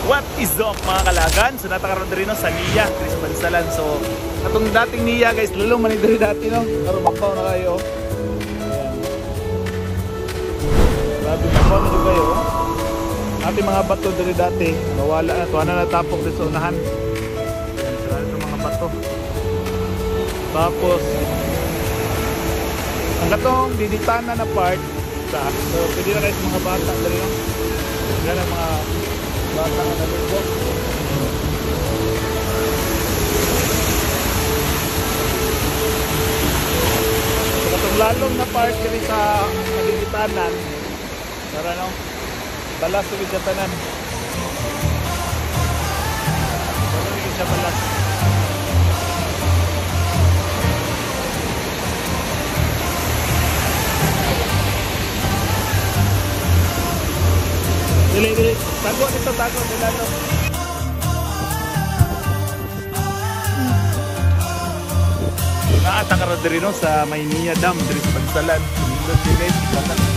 What is up mga kalagan? So natakaroon din no sa Nia, Chris Bansalan. So atong dating Nia guys, lalo man diri dati no. Pero makaw na kayo. Ayan. Grabe makaw na kayo. Ating mga bato diri dati, nawala na tuwa na natapok din sa unahan. Ayan, sira na mga bato. Tapos ang katong diditana na part sa so pwede na kahit mga bata dali no. Yan ang mga bata na nalito. So katong lalong na part kami sa diditanan para no balas sa bidatanan. Para hindi siya balas. Dili, tago dito, tago nila to. Naatakaroon din no sa Nia Dam, diri sa Bansalan. Guys,